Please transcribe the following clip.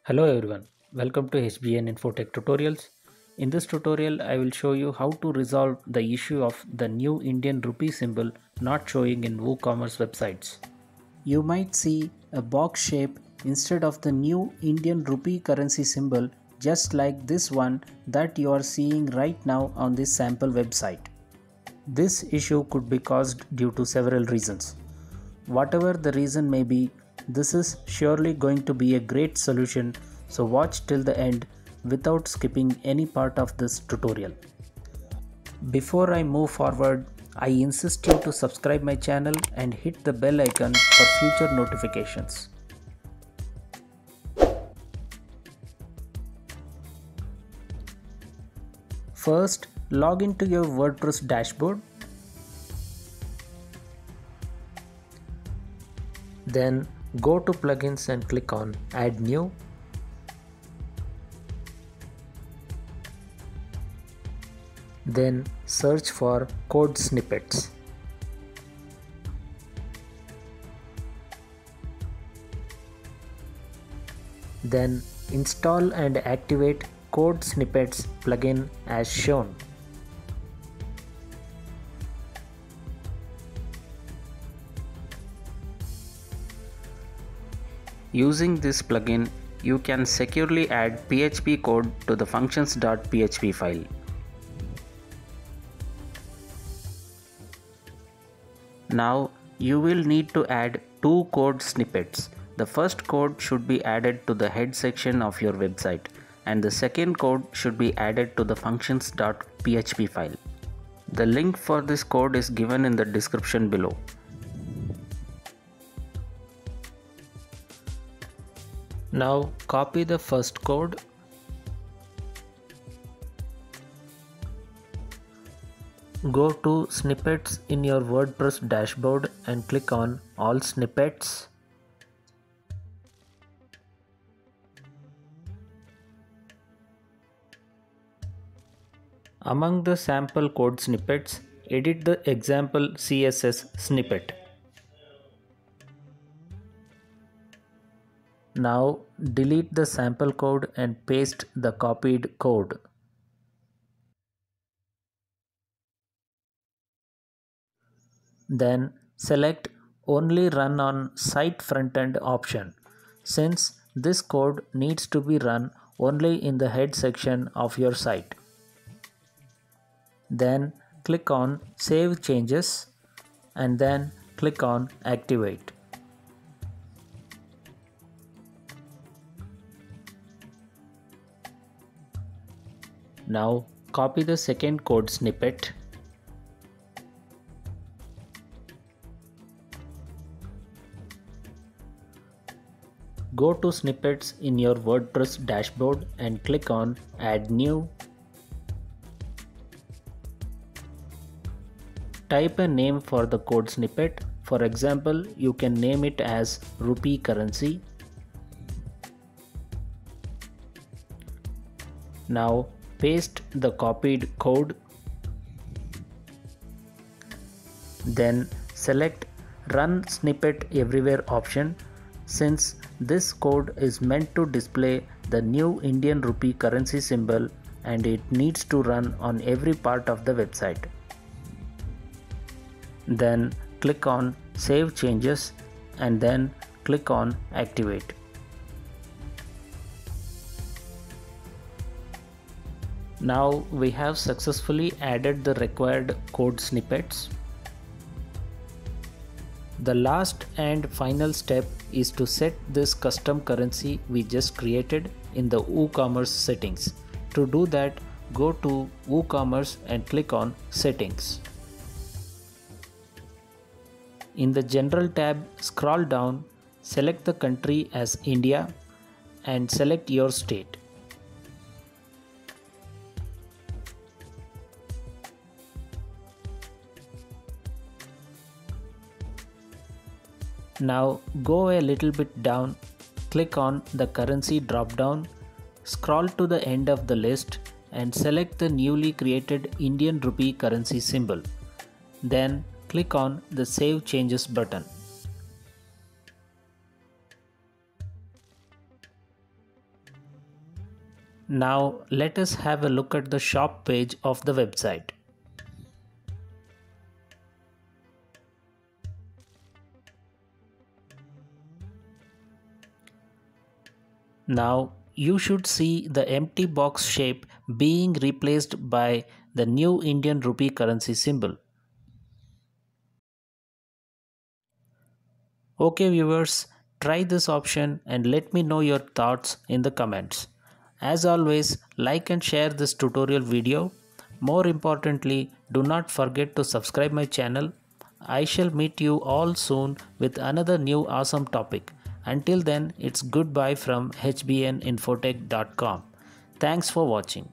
Hello everyone, welcome to HBN Infotech Tutorials. In this tutorial, I will show you how to resolve the issue of the new Indian rupee symbol not showing in WooCommerce websites. You might see a box shape instead of the new Indian rupee currency symbol, just like this one that you are seeing right now on this sample website. This issue could be caused due to several reasons. Whatever the reason may be, this is surely going to be a great solution, so watch till the end without skipping any part of this tutorial. Before I move forward, I insist you to subscribe my channel and hit the bell icon for future notifications. First, log into your WordPress dashboard. Then go to plugins and click on add new. Then search for code snippets. Then install and activate code snippets plugin as shown. Using this plugin, you can securely add PHP code to the functions.php file. Now you will need to add two code snippets. The first code should be added to the head section of your website, and the second code should be added to the functions.php file. The link for this code is given in the description below. Now copy the first code. Go to snippets in your WordPress dashboard and click on all snippets. Among the sample code snippets, edit the example CSS snippet. Now delete the sample code and paste the copied code. Then select only run on site frontend option, since this code needs to be run only in the head section of your site. Then click on save changes and then click on activate. Now copy the second code snippet. Go to snippets in your WordPress dashboard and click on add new. Type a name for the code snippet. For example, you can name it as rupee currency. Now paste the copied code. Then select run snippet everywhere option, since this code is meant to display the new Indian rupee currency symbol and it needs to run on every part of the website. Then click on save changes and then click on activate. Now we have successfully added the required code snippets. The last and final step is to set this custom currency we just created in the WooCommerce settings. To do that, go to WooCommerce and click on settings. In the general tab, scroll down, select the country as India and select your state. Now go a little bit down, click on the currency drop down, scroll to the end of the list and select the newly created Indian rupee currency symbol. Then click on the Save Changes button. Now let us have a look at the shop page of the website. Now you should see the empty box shape being replaced by the new Indian rupee currency symbol. Okay viewers, try this option and let me know your thoughts in the comments. As always, like and share this tutorial video. More importantly, do not forget to subscribe my channel. I shall meet you all soon with another new awesome topic. Until then, it's goodbye from hbninfotech.com. Thanks for watching.